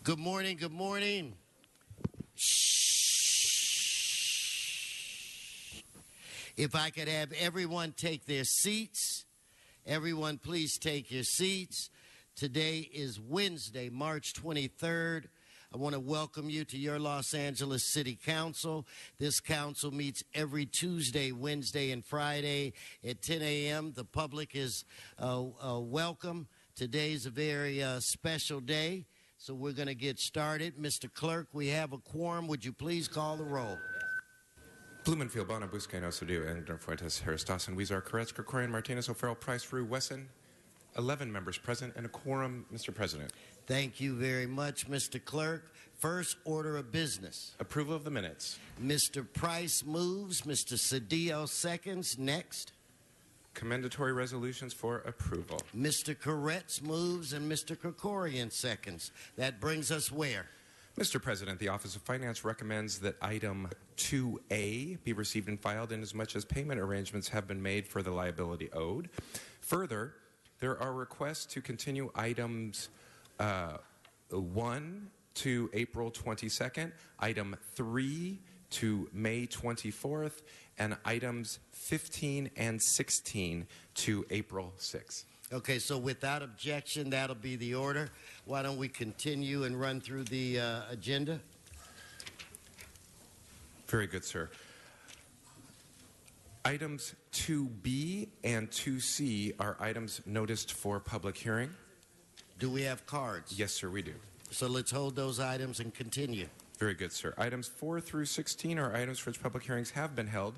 Good morning, good morning. If I could have everyone take their seats. Everyone, please take your seats. Today is Wednesday, March 23rd. I want to welcome you to your Los Angeles City Council. This council meets every Tuesday, Wednesday, and Friday at 10 a.m. The public is welcome. Today's a very special day, so we're going to get started. Mr. Clerk, we have a quorum. Would you please call the roll? Blumenfield, Bono, Buscaino, Sadu, Engler, Fuentes, Harris, Dawson, Weezer, Koretz, Krikorian, Martinez, O'Farrell, Price, Rue, Wesson. 11 members present and a quorum, Mr. President. Thank you very much, Mr. Clerk. First order of business. Approval of the minutes. Mr. Price moves. Mr. Cedillo seconds. Next. Commendatory resolutions for approval. Mr. Koretz moves and Mr. Krikorian seconds. That brings us where? Mr. President, the Office of Finance recommends that item 2A be received and filed inasmuch as payment arrangements have been made for the liability owed. Further, there are requests to continue items 1 to April 22nd, item 3 to May 24th, and items 15 and 16 to April 6th. Okay, so without objection, that'll be the order. Why don't we continue and run through the agenda? Very good, sir. Items 2B and 2C are items noticed for public hearing. Do we have cards? Yes, sir, we do. So let's hold those items and continue. Very good, sir. Items 4 through 16 are items for which public hearings have been held.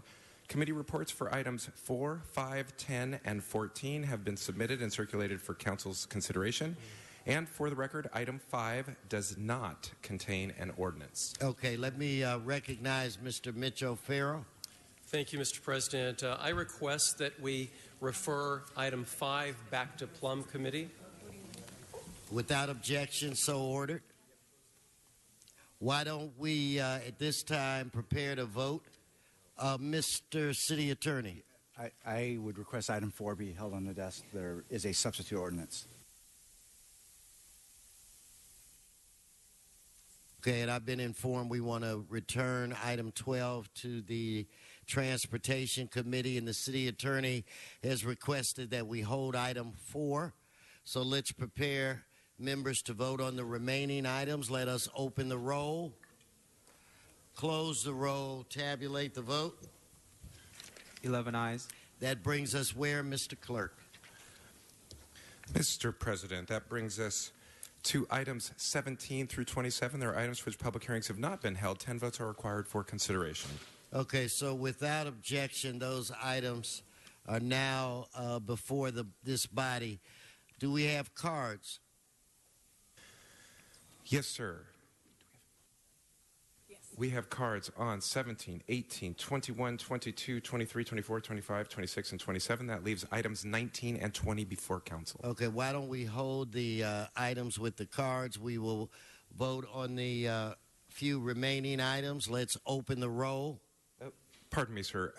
Committee reports for items 4, 5, 10, and 14 have been submitted and circulated for Council's consideration. And for the record, item 5 does not contain an ordinance. Okay, let me recognize Mr. Mitch O'Farrell. Thank you, Mr. President. I request that we refer item 5 back to Plum Committee. Without objection, so ordered. Why don't we, at this time, prepare to vote? Mr. City Attorney. I would request item 4 be held on the desk. There is a substitute ordinance. Okay, and I've been informed we want to return item 12 to the Transportation Committee, and the City Attorney has requested that we hold item 4. So let's prepare members to vote on the remaining items. Let us open the roll, close the roll, tabulate the vote. 11 ayes. That brings us where, Mr. Clerk? Mr. President, that brings us to items 17 through 27. There are items for which public hearings have not been held. 10 votes are required for consideration. Okay, so without objection, those items are now before this body. Do we have cards? Yes, sir. We have cards on 17, 18, 21, 22, 23, 24, 25, 26, and 27. That leaves items 19 and 20 before Council. Okay, why don't we hold the items with the cards? We will vote on the few remaining items. Let's open the roll. Pardon me, sir.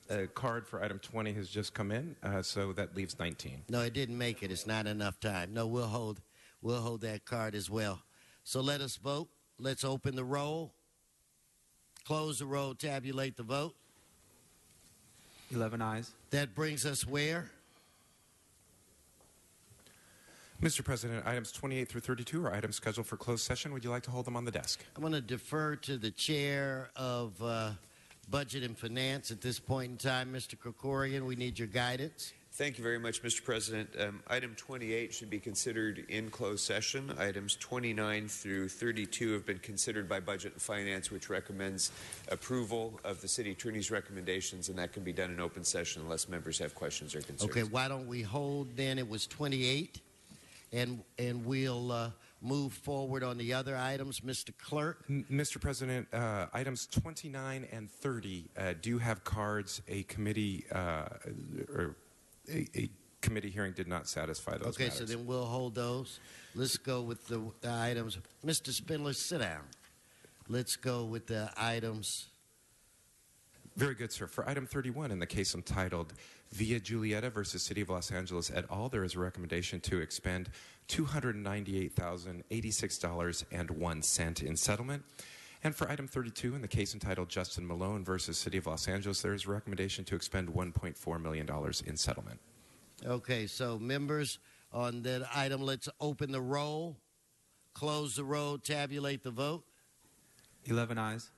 A card for item 20 has just come in, so that leaves 19. No, it didn't make it. It's not enough time. No, we'll hold that card as well. So let us vote. Let's open the roll, close the roll, tabulate the vote. 11 ayes. That brings us where? Mr. President, items 28 through 32 are items scheduled for closed session. Would you like to hold them on the desk? I'm going to defer to the chair of Budget and Finance at this point in time. Mr. Krikorian, we need your guidance. Thank you very much, Mr. President. Item 28 should be considered in closed session. Items 29 through 32 have been considered by Budget and Finance, which recommends approval of the City Attorney's recommendations, and that can be done in open session unless members have questions or concerns. Okay, why don't we hold then? It was 28, and we'll move forward on the other items. Mr. Clerk? Mr. President, items 29 and 30 do have cards. A committee a committee hearing did not satisfy those Okay, matters. so then we'll hold those. Let's go with the items. Mr. Spindler, sit down. Let's go with the items Very good, sir. For item 31, in the case entitled Via Julieta versus City of Los Angeles et al., there is a recommendation to expend $298,086.01 in settlement. And for item 32, in the case entitled Justin Malone versus City of Los Angeles, there is a recommendation to expend $1.4 million in settlement. Okay, so members, on that item, let's open the roll, close the roll, tabulate the vote. 11 ayes.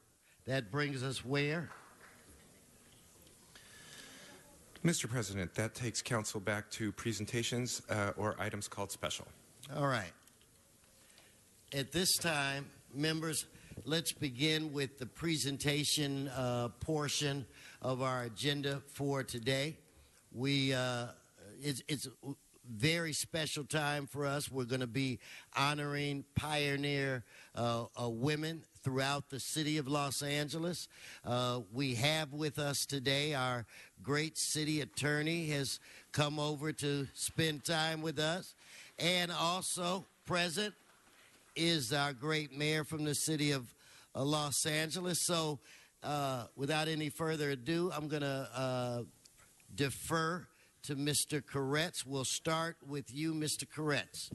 That brings us where? Mr. President, that takes council back to presentations or items called special. All right. At this time, members, let's begin with the presentation portion of our agenda for today. It's a very special time for us. We're going to be honoring pioneer women throughout the city of Los Angeles. We have with us today our great city attorney has come over to spend time with us. And also present is our great mayor from the city of Los Angeles. So without any further ado, I'm going to defer to Mr. Koretz. We'll start with you, Mr. Koretz.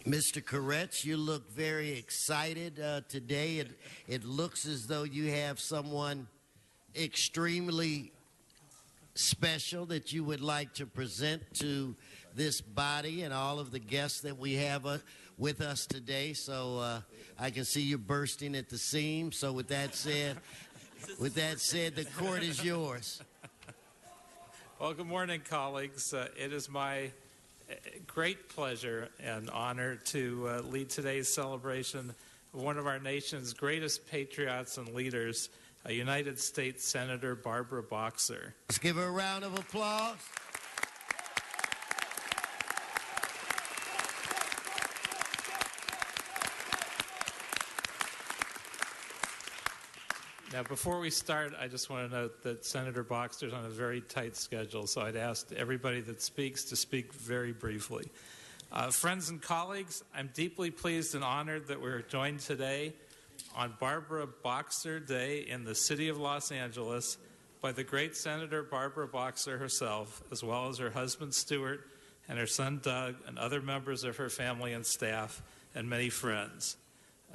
Mr. Koretz, you look very excited today. It looks as though you have someone extremely special that you would like to present to this body and all of the guests that we have with us today. So I can see you bursting at the seams. So with that said, the court is yours. Well, good morning, colleagues. It is my great pleasure and honor to lead today's celebration of one of our nation's greatest patriots and leaders, United States Senator Barbara Boxer. Let's give her a round of applause. Now, before we start, I just want to note that Senator Boxer is on a very tight schedule, so I'd ask everybody that speaks to speak very briefly. Friends and colleagues, I'm deeply pleased and honored that we're joined today on Barbara Boxer Day in the city of Los Angeles by the great Senator Barbara Boxer herself, as well as her husband Stuart and her son Doug and other members of her family and staff and many friends.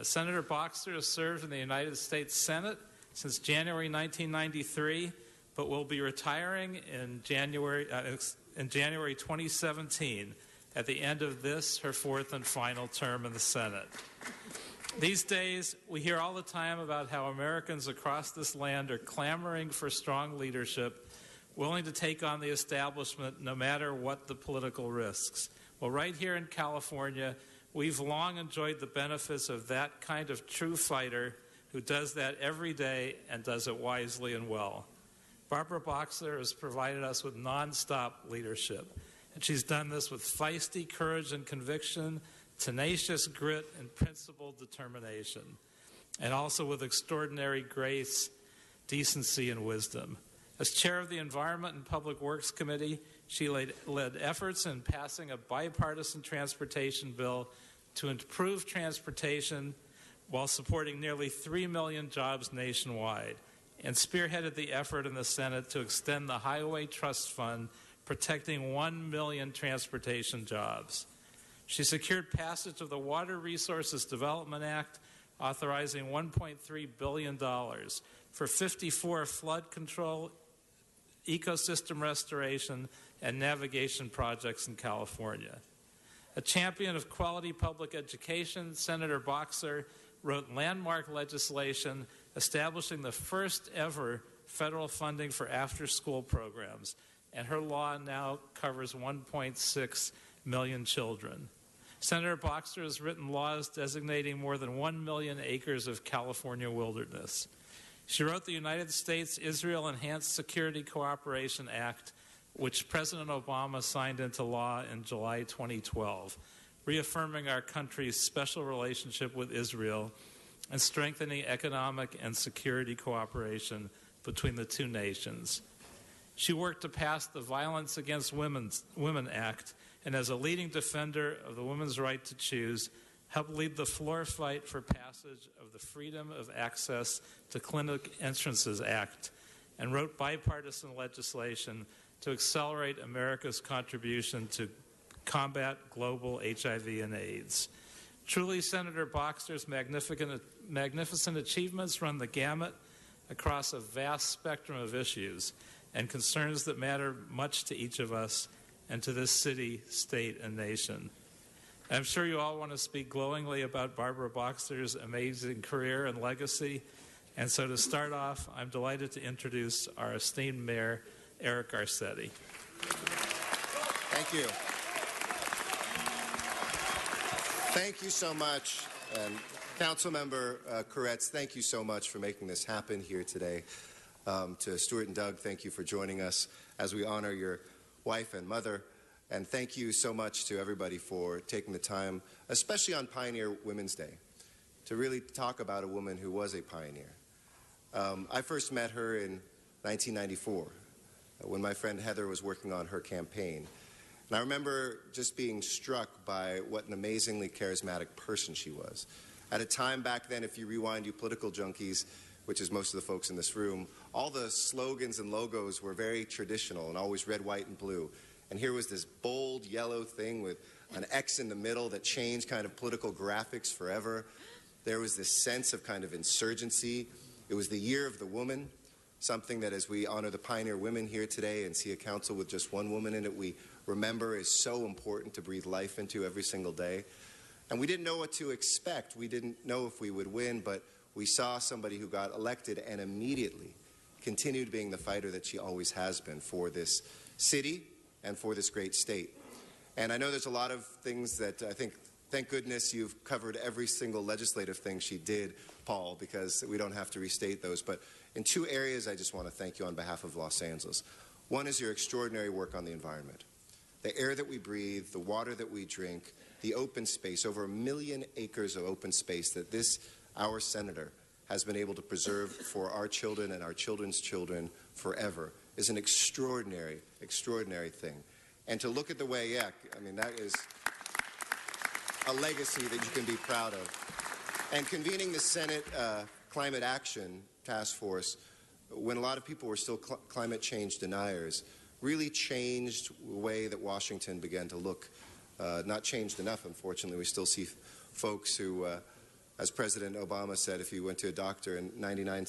Senator Boxer has served in the United States Senate since January 1993, but will be retiring in January 2017 at the end of this, her fourth and final term in the Senate. These days, we hear all the time about how Americans across this land are clamoring for strong leadership, willing to take on the establishment no matter what the political risks. Well, right here in California, we've long enjoyed the benefits of that kind of true fighter who does that every day and does it wisely and well. Barbara Boxer has provided us with nonstop leadership, and she's done this with feisty courage and conviction, tenacious grit and principled determination, and also with extraordinary grace, decency, and wisdom. As chair of the Environment and Public Works Committee, she led efforts in passing a bipartisan transportation bill to improve transportation while supporting nearly 3 million jobs nationwide, and spearheaded the effort in the Senate to extend the Highway Trust Fund, protecting 1 million transportation jobs. She secured passage of the Water Resources Development Act, authorizing $1.3 billion for 54 flood control, ecosystem restoration, and navigation projects in California. A champion of quality public education, Senator Boxer wrote landmark legislation establishing the first ever federal funding for after-school programs, and her law now covers 1.6 million children. Senator Boxer has written laws designating more than 1 million acres of California wilderness. She wrote the United States-Israel Enhanced Security Cooperation Act, which President Obama signed into law in July 2012, reaffirming our country's special relationship with Israel and strengthening economic and security cooperation between the two nations. She worked to pass the Violence Against Women Act, and as a leading defender of the women's right to choose, helped lead the floor fight for passage of the Freedom of Access to Clinic Entrances Act, and wrote bipartisan legislation to accelerate America's contribution to combat global HIV and AIDS. Truly, Senator Boxer's magnificent achievements run the gamut across a vast spectrum of issues and concerns that matter much to each of us and to this city, state, and nation. I'm sure you all want to speak glowingly about Barbara Boxer's amazing career and legacy. And so to start off, I'm delighted to introduce our esteemed Mayor, Eric Garcetti. Thank you. Thank you so much. And Councilmember Koretz, thank you so much for making this happen here today. To Stuart and Doug, thank you for joining us as we honor your wife and mother. And thank you so much to everybody for taking the time, especially on Pioneer Women's Day, to really talk about a woman who was a pioneer. I first met her in 1994 when my friend Heather was working on her campaign. And I remember just being struck by what an amazingly charismatic person she was. At a time back then, if you rewind, you political junkies, which is most of the folks in this room, all the slogans and logos were very traditional and always red, white, and blue. And here was this bold yellow thing with an X in the middle that changed kind of political graphics forever. There was this sense of kind of insurgency. It was the year of the woman, something that as we honor the pioneer women here today and see a council with just one woman in it, we remember is so important to breathe life into every single day. And we didn't know what to expect. We didn't know if we would win, but we saw somebody who got elected and immediately continued being the fighter that she always has been for this city and for this great state. And I know there's a lot of things that I think, thank goodness you've covered every single legislative thing she did, Paul, because we don't have to restate those. But in two areas, I just want to thank you on behalf of Los Angeles. One is your extraordinary work on the environment. The air that we breathe, the water that we drink, the open space, over 1 million acres of open space that our senator has been able to preserve for our children and our children's children forever is an extraordinary, extraordinary thing. And to look at the way, I mean, that is a legacy that you can be proud of. And convening the Senate Climate Action Task Force, when a lot of people were still climate change deniers, really changed the way that Washington began to look. Not changed enough, unfortunately. We still see folks who, as President Obama said, if you went to a doctor and 99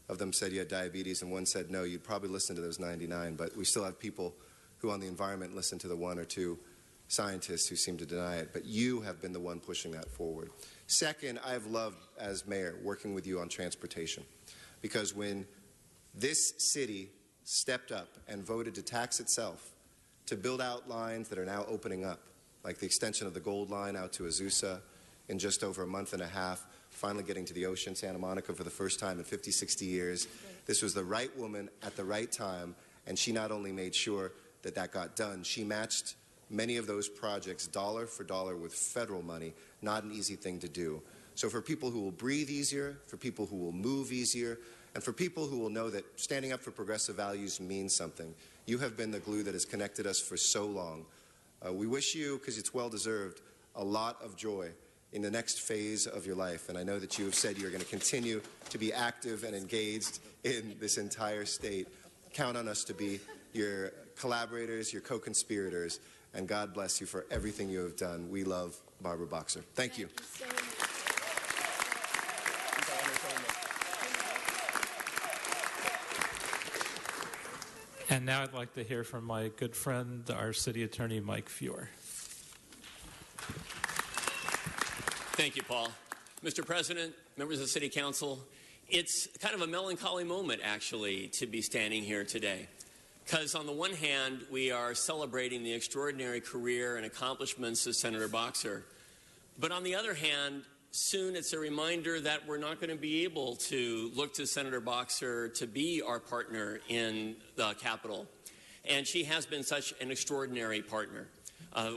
of them said you had diabetes and one said no, you'd probably listen to those 99. But we still have people who on the environment listen to the one or two scientists who seem to deny it. But you have been the one pushing that forward. Second, I have loved, as mayor, working with you on transportation. Because when this city stepped up and voted to tax itself, to build out lines that are now opening up, like the extension of the Gold Line out to Azusa in just over a month and a half, finally getting to the ocean, Santa Monica, for the first time in 50, 60 years. This was the right woman at the right time, and she not only made sure that that got done, she matched many of those projects dollar for dollar with federal money, not an easy thing to do. So for people who will breathe easier, for people who will move easier, and for people who will know that standing up for progressive values means something, you have been the glue that has connected us for so long. We wish you, because it's well-deserved, a lot of joy in the next phase of your life. And I know that you have said you're going to continue to be active and engaged in this entire state. Count on us to be your collaborators, your co-conspirators, and God bless you for everything you have done. We love Barbara Boxer. Thank you. Thank you so much. And now I'd like to hear from my good friend, our city attorney, Mike Feuer. Thank you, Paul. Mr. President, members of the City Council, it's kind of a melancholy moment, actually, to be standing here today. Because on the one hand, we are celebrating the extraordinary career and accomplishments of Senator Boxer. But on the other hand, soon it's a reminder that we're not going to be able to look to Senator Boxer to be our partner in the Capitol. And she has been such an extraordinary partner.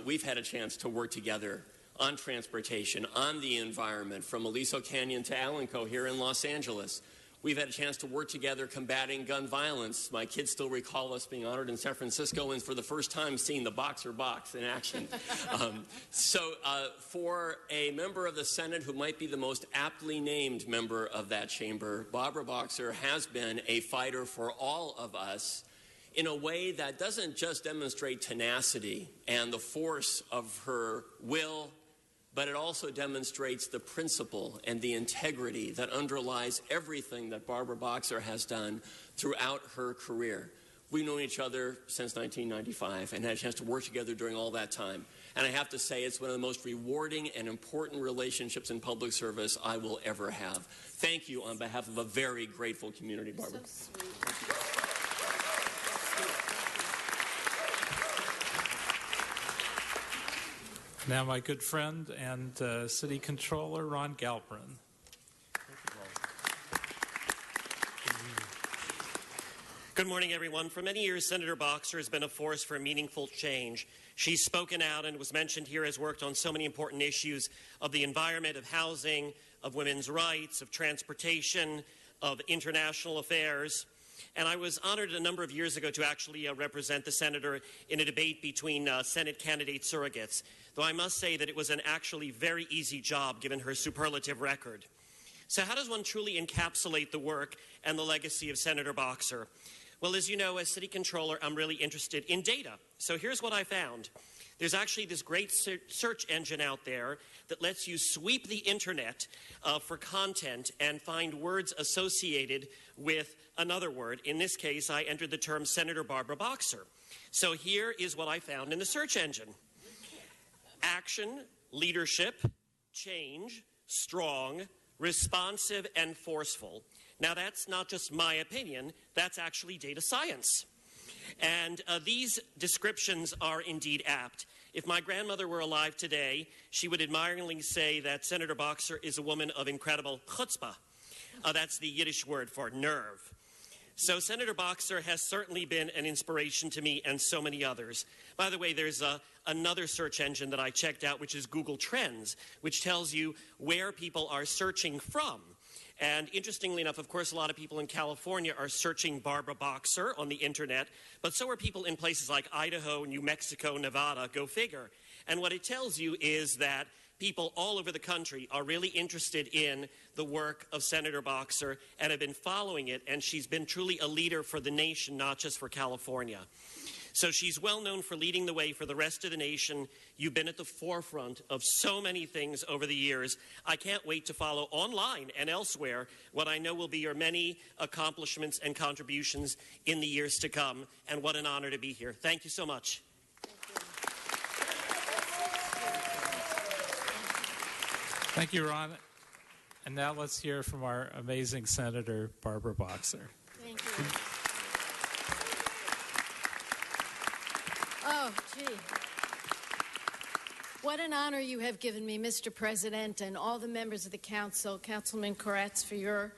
We've had a chance to work together on transportation, on the environment, from Aliso Canyon to Alenco here in Los Angeles. We've had a chance to work together combating gun violence. My kids still recall us being honored in San Francisco and for the first time seeing the Boxer box in action. For a member of the Senate who might be the most aptly named member of that chamber, Barbara Boxer has been a fighter for all of us in a way that doesn't just demonstrate tenacity and the force of her will, but it also demonstrates the principle and the integrity that underlies everything that Barbara Boxer has done throughout her career. We've known each other since 1995 and had a chance to work together during all that time. And I have to say it's one of the most rewarding and important relationships in public service I will ever have. Thank you on behalf of a very grateful community, Barbara. So sweet. Now my good friend and City Controller, Ron Galperin. Good morning, everyone. For many years, Senator Boxer has been a force for meaningful change. She's spoken out and was mentioned here, has worked on so many important issues of the environment, of housing, of women's rights, of transportation, of international affairs. And I was honored a number of years ago to actually represent the senator in a debate between Senate candidate surrogates, though I must say that it was an actually very easy job given her superlative record. So how does one truly encapsulate the work and the legacy of Senator Boxer? Well, as you know, as city controller, I'm really interested in data. So here's what I found. There's actually this great search engine out there that lets you sweep the internet for content and find words associated with another word. In this case, I entered the term Senator Barbara Boxer. So here is what I found in the search engine. Action, leadership, change, strong, responsive, and forceful. Now, that's not just my opinion. That's actually data science. And these descriptions are indeed apt. If my grandmother were alive today, she would admiringly say that Senator Boxer is a woman of incredible chutzpah. That's the Yiddish word for nerve. So Senator Boxer has certainly been an inspiration to me and so many others. By the way, there's another search engine that I checked out, which is Google Trends, which tells you where people are searching from. And interestingly enough, of course, a lot of people in California are searching Barbara Boxer on the internet, but so are people in places like Idaho, New Mexico, Nevada, go figure. And what it tells you is that people all over the country are really interested in the work of Senator Boxer and have been following it, and she's been truly a leader for the nation, not just for California. So she's well known for leading the way for the rest of the nation. You've been at the forefront of so many things over the years. I can't wait to follow online and elsewhere what I know will be your many accomplishments and contributions in the years to come. And what an honor to be here. Thank you so much. Thank you, Ron. And now let's hear from our amazing Senator, Barbara Boxer. Thank you. Oh, gee. What an honor you have given me, Mr. President, and all the members of the council, Councilman Koretz, for your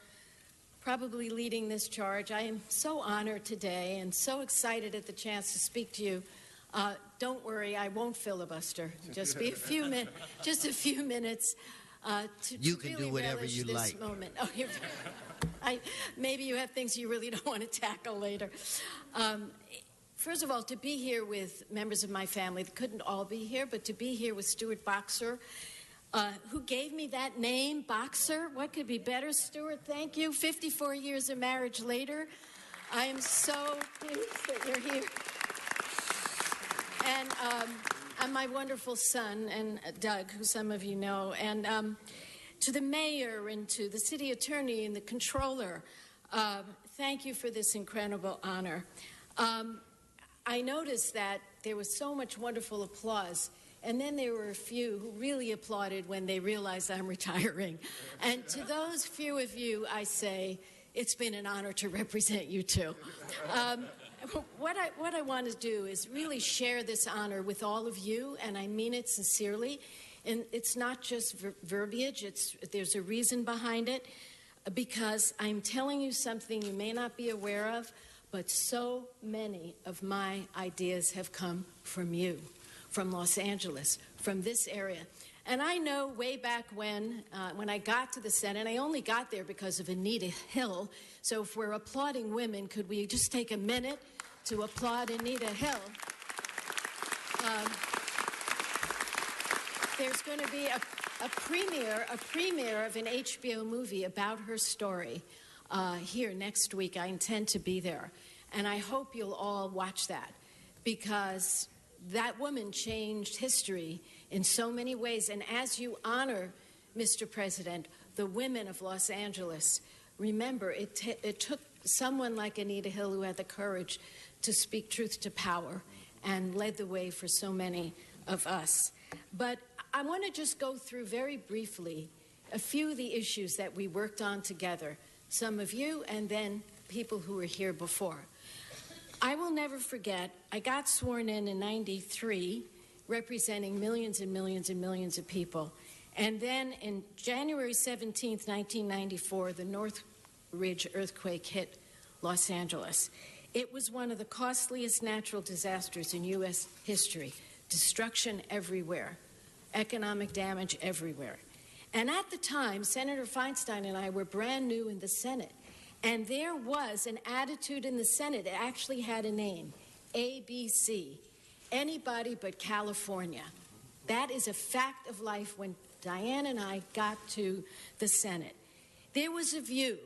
probably leading this charge. I am so honored today and so excited at the chance to speak to you. Don't worry, I won't filibuster. Just be a few minutes. Just a few minutes. You can really do whatever you this like. Moment. Oh, maybe you have things you really don't want to tackle later. First of all, to be here with members of my family, that couldn't all be here, but to be here with Stuart Boxer, who gave me that name, Boxer. What could be better, Stuart? Thank you. 54 years of marriage later, I am so pleased that you're here. And my wonderful son, and Doug, who some of you know, and to the mayor and to the city attorney and the controller, thank you for this incredible honor. I noticed that there was so much wonderful applause, and then there were a few who really applauded when they realized I'm retiring. And to those few of you, I say, it's been an honor to represent you too. What I want to do is really share this honor with all of you, and I mean it sincerely. And it's not just verbiage, there's a reason behind it, because I'm telling you something you may not be aware of, but so many of my ideas have come from you, from Los Angeles, from this area. And I know way back when I got to the Senate, I only got there because of Anita Hill. So if we're applauding women, could we just take a minute to applaud Anita Hill? There's going to be a premiere of an HBO movie about her story here next week. I intend to be there. And I hope you'll all watch that, because that woman changed history in so many ways. And as you honor, Mr. President, the women of Los Angeles, remember, it took someone like Anita Hill who had the courage to speak truth to power and led the way for so many of us. But I want to just go through very briefly a few of the issues that we worked on together, some of you and then people who were here before. I will never forget, I got sworn in 93, representing millions and millions and millions of people. And then in January 17th, 1994, the Northridge earthquake hit Los Angeles. It was one of the costliest natural disasters in U.S. history. Destruction everywhere, economic damage everywhere. And at the time, Senator Feinstein and I were brand new in the Senate. And there was an attitude in the Senate. It actually had a name, ABC, anybody but California. That is a fact of life. When Diane and I got to the Senate, there was a view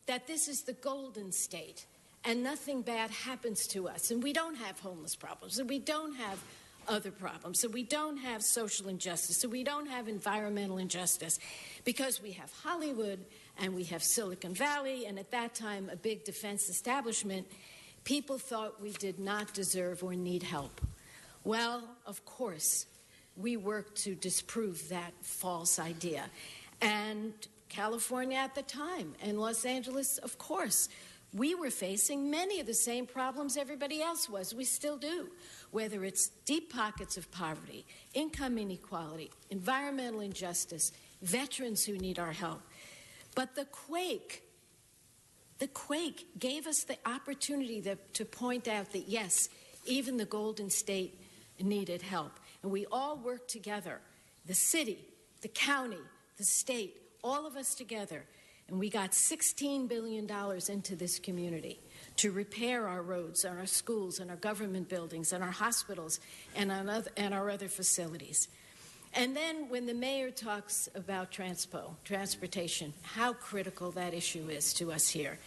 that this is the Golden State and nothing bad happens to us. And we don't have homeless problems, and we don't have other problems, so we don't have social injustice, so we don't have environmental injustice, because we have Hollywood and we have Silicon Valley, and at that time a big defense establishment. People thought we did not deserve or need help. Well, of course, we worked to disprove that false idea. And California at the time, and Los Angeles, of course, we were facing many of the same problems everybody else was. We still do, whether it's deep pockets of poverty, income inequality, environmental injustice, veterans who need our help. But the quake gave us the opportunity to point out that, yes, even the Golden State needed help. And we all worked together, the city, the county, the state, all of us together. And we got $16 billion into this community to repair our roads and our schools and our government buildings and our hospitals and our other facilities. And then when the mayor talks about transportation, how critical that issue is to us here.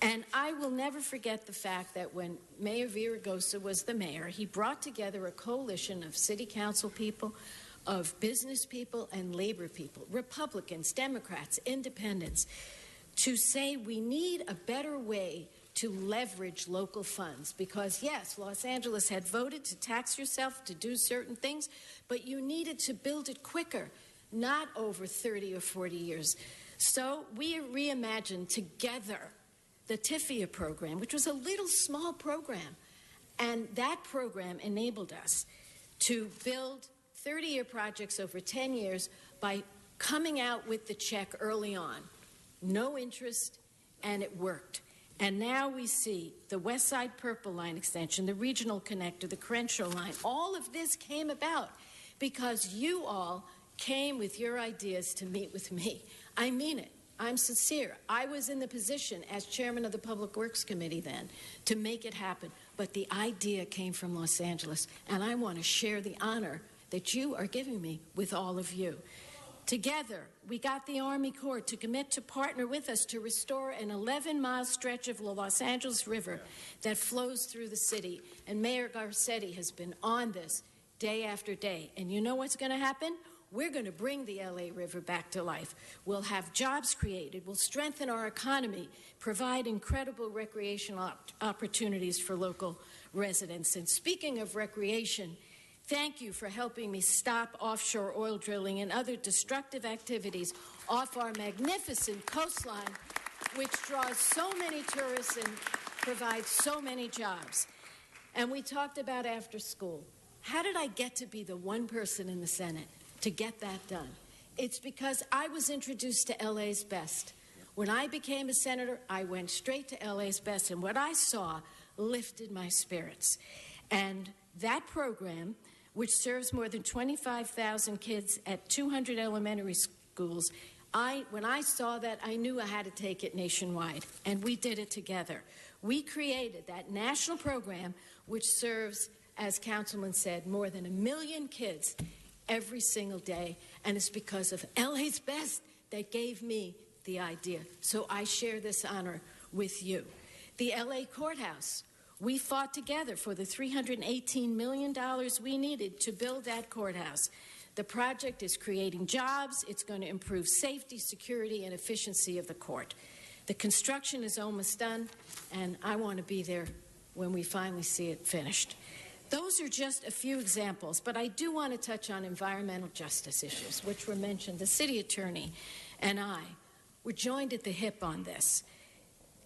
And I will never forget the fact that when Mayor Villaraigosa was the mayor, he brought together a coalition of city council people, of business people and labor people, Republicans, Democrats, independents, to say we need a better way to leverage local funds. Because, yes, Los Angeles had voted to tax yourself to do certain things, but you needed to build it quicker, not over 30 or 40 years. So we reimagined together the TIFIA program, which was a little small program. And that program enabled us to build 30-year projects over 10 years by coming out with the check early on. No interest, and it worked. And now we see the West Side Purple Line extension, the Regional Connector, the Crenshaw Line. All of this came about because you all came with your ideas to meet with me. I mean it. I'm sincere. I was in the position as chairman of the Public Works Committee then to make it happen. But the idea came from Los Angeles, and I want to share the honor that you are giving me with all of you. Together, we got the Army Corps to commit to partner with us to restore an 11-mile stretch of the Los Angeles River that flows through the city. And Mayor Garcetti has been on this day after day. And you know what's going to happen? We're going to bring the LA River back to life. We'll have jobs created. We'll strengthen our economy, provide incredible recreational opportunities for local residents. And speaking of recreation, thank you for helping me stop offshore oil drilling and other destructive activities off our magnificent coastline, which draws so many tourists and provides so many jobs. And we talked about after school. How did I get to be the one person in the Senate to get that done. It's because I was introduced to LA's Best. When I became a senator, I went straight to LA's Best, and what I saw lifted my spirits. And that program, which serves more than 25,000 kids at 200 elementary schools, when I saw that, I knew I had to take it nationwide, and we did it together. We created that national program, which serves, as Councilman said, more than 1 million kids every single day, and it's because of LA's Best that gave me the idea. So I share this honor with you. The LA Courthouse, we fought together for the $318 million we needed to build that courthouse. The project is creating jobs. It's going to improve safety, security, and efficiency of the court. The construction is almost done, and I want to be there when we finally see it finished. Those are just a few examples, but I do want to touch on environmental justice issues, which were mentioned. The city attorney and I were joined at the hip on this.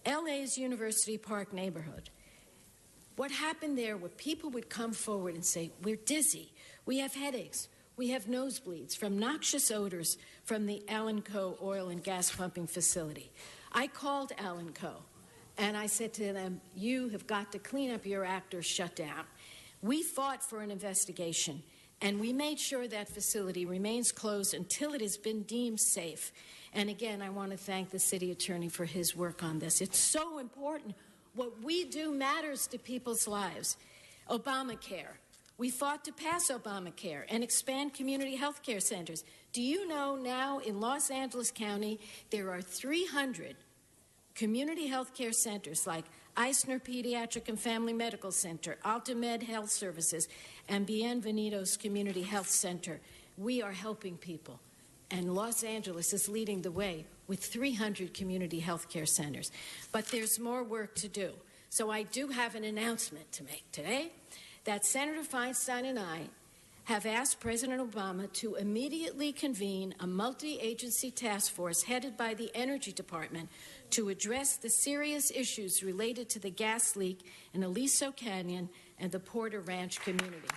LA's University Park neighborhood. What happened there where people would come forward and say, we're dizzy, we have headaches, we have nosebleeds from noxious odors from the Alanco oil and gas pumping facility. I called Alanco and I said to them, you have got to clean up your act or shut down. We fought for an investigation, and we made sure that facility remains closed until it has been deemed safe. And again, I want to thank the city attorney for his work on this. It's so important. What we do matters to people's lives. Obamacare. We fought to pass Obamacare and expand community health care centers. Do you know now in Los Angeles County there are 300 community health care centers like Eisner Pediatric and Family Medical Center, AltaMed Health Services, and Bienvenidos Community Health Center. We are helping people, and Los Angeles is leading the way with 300 community health care centers. But there's more work to do. So I do have an announcement to make today that Senator Feinstein and I have asked President Obama to immediately convene a multi-agency task force headed by the Energy Department to address the serious issues related to the gas leak in Aliso Canyon and the Porter Ranch community.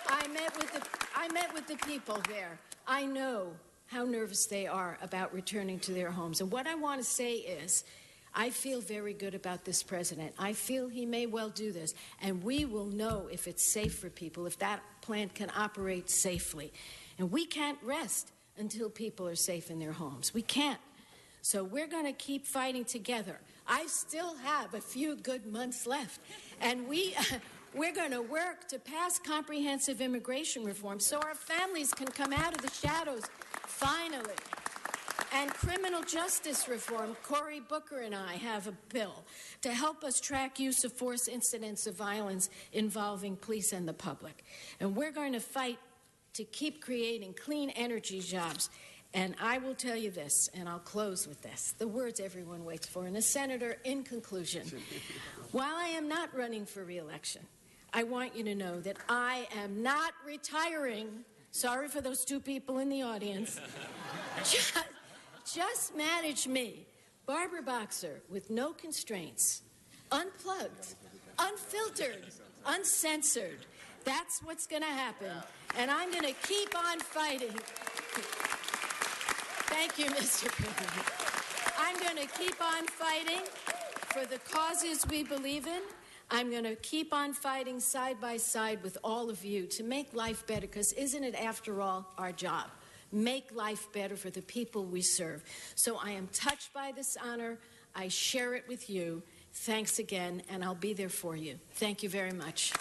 I met with the people there. I know how nervous they are about returning to their homes. And what I want to say is, I feel very good about this president. I feel he may well do this. And we will know if it's safe for people, if that plant can operate safely. And we can't rest until people are safe in their homes. We can't. So we're going to keep fighting together. I still have a few good months left. And we're going to work to pass comprehensive immigration reform so our families can come out of the shadows finally. And criminal justice reform. Cory Booker and I have a bill to help us track use of force incidents of violence involving police and the public. And we're going to fight to keep creating clean energy jobs. And I will tell you this, and I'll close with this, the words everyone waits for. And, Senator, in conclusion, while I am not running for re-election, I want you to know that I am not retiring. Sorry for those two people in the audience. Just manage me, Barbara Boxer, with no constraints, unplugged, unfiltered, uncensored. That's what's going to happen. And I'm going to keep on fighting. Thank you, Mr. President. I'm going to keep on fighting for the causes we believe in. I'm going to keep on fighting side by side with all of you to make life better, because isn't it, after all, our job? Make life better for the people we serve. So I am touched by this honor. I share it with you. Thanks again, and I'll be there for you. Thank you very much.